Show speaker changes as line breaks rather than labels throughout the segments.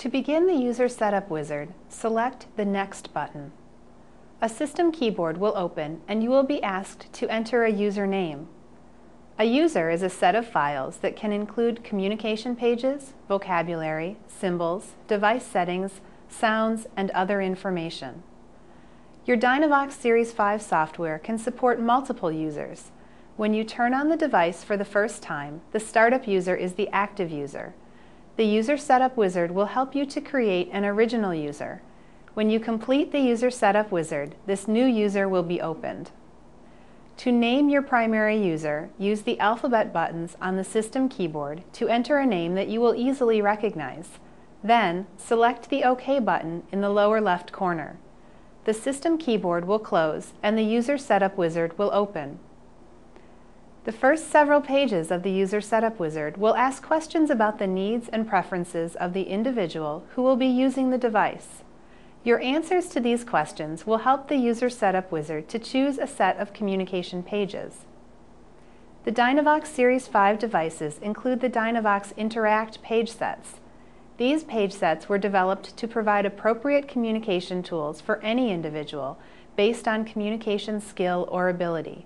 To begin the User Setup Wizard, select the Next button. A system keyboard will open and you will be asked to enter a username. A user is a set of files that can include communication pages, vocabulary, symbols, device settings, sounds, and other information. Your DynaVox Series 5 software can support multiple users. When you turn on the device for the first time, the startup user is the active user. The User Setup Wizard will help you to create an original user. When you complete the User Setup Wizard, this new user will be opened. To name your primary user, use the alphabet buttons on the system keyboard to enter a name that you will easily recognize. Then, select the OK button in the lower left corner. The system keyboard will close and the User Setup Wizard will open. The first several pages of the User Setup Wizard will ask questions about the needs and preferences of the individual who will be using the device. Your answers to these questions will help the User Setup Wizard to choose a set of communication pages. The DynaVox Series 5 devices include the DynaVox Interact page sets. These page sets were developed to provide appropriate communication tools for any individual based on communication skill or ability.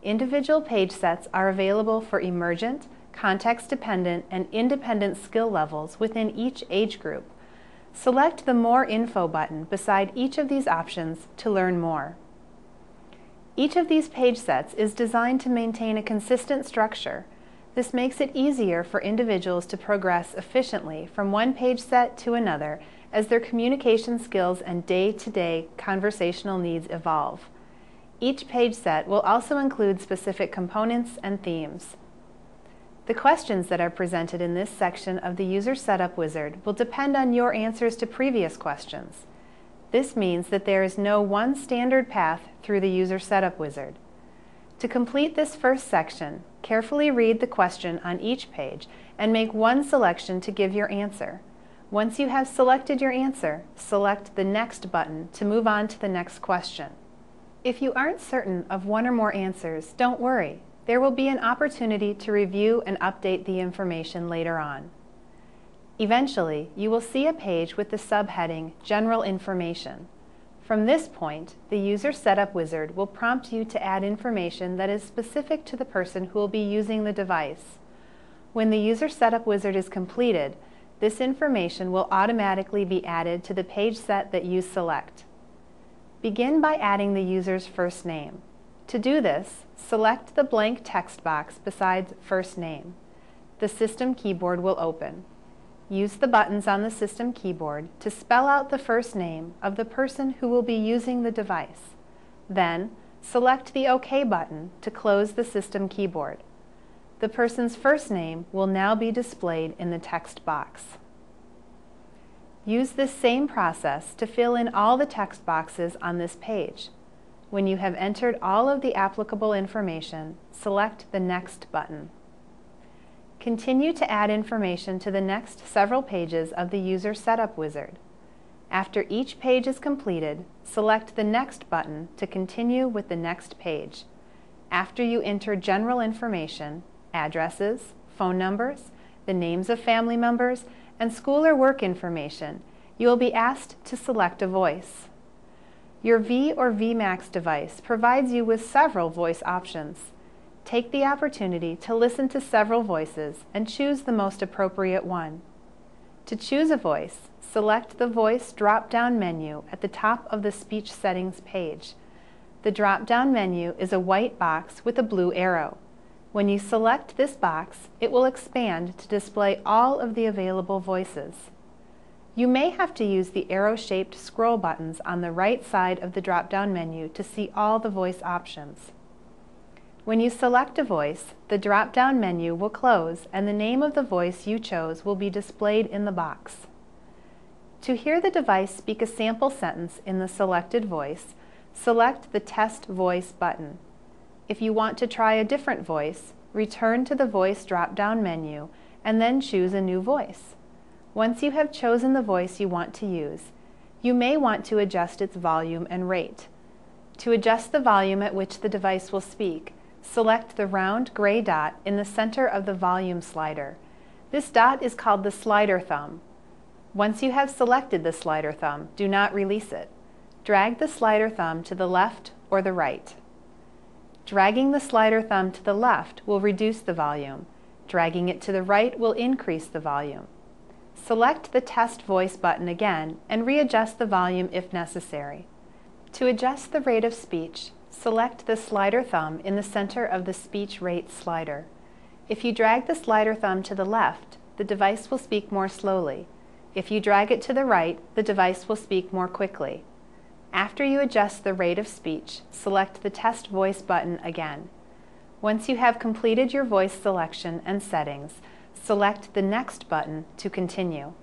Individual page sets are available for emergent, context-dependent, and independent skill levels within each age group. Select the More Info button beside each of these options to learn more. Each of these page sets is designed to maintain a consistent structure. This makes it easier for individuals to progress efficiently from one page set to another as their communication skills and day-to-day conversational needs evolve. Each page set will also include specific components and themes. The questions that are presented in this section of the User Setup Wizard will depend on your answers to previous questions. This means that there is no one standard path through the User Setup Wizard. To complete this first section, carefully read the question on each page and make one selection to give your answer. Once you have selected your answer, select the Next button to move on to the next question. If you aren't certain of one or more answers, don't worry. There will be an opportunity to review and update the information later on. Eventually, you will see a page with the subheading General Information. From this point, the User Setup Wizard will prompt you to add information that is specific to the person who will be using the device. When the User Setup Wizard is completed, this information will automatically be added to the page set that you select. Begin by adding the user's first name. To do this, select the blank text box beside first name. The system keyboard will open. Use the buttons on the system keyboard to spell out the first name of the person who will be using the device. Then, select the OK button to close the system keyboard. The person's first name will now be displayed in the text box. Use this same process to fill in all the text boxes on this page. When you have entered all of the applicable information, select the Next button. Continue to add information to the next several pages of the User Setup Wizard. After each page is completed, select the Next button to continue with the next page. After you enter general information, addresses, phone numbers, the names of family members, and school or work information, you will be asked to select a voice. Your V or VMAX device provides you with several voice options. Take the opportunity to listen to several voices and choose the most appropriate one. To choose a voice, select the Voice drop-down menu at the top of the Speech Settings page. The drop-down menu is a white box with a blue arrow. When you select this box, it will expand to display all of the available voices. You may have to use the arrow-shaped scroll buttons on the right side of the drop-down menu to see all the voice options. When you select a voice, the drop-down menu will close and the name of the voice you chose will be displayed in the box. To hear the device speak a sample sentence in the selected voice, select the Test Voice button. If you want to try a different voice, return to the Voice drop-down menu and then choose a new voice. Once you have chosen the voice you want to use, you may want to adjust its volume and rate. To adjust the volume at which the device will speak, select the round gray dot in the center of the volume slider. This dot is called the slider thumb. Once you have selected the slider thumb, do not release it. Drag the slider thumb to the left or the right. Dragging the slider thumb to the left will reduce the volume. Dragging it to the right will increase the volume. Select the Test Voice button again and readjust the volume if necessary. To adjust the rate of speech, select the slider thumb in the center of the speech rate slider. If you drag the slider thumb to the left, the device will speak more slowly. If you drag it to the right, the device will speak more quickly. After you adjust the rate of speech, select the Test Voice button again. Once you have completed your voice selection and settings, select the Next button to continue.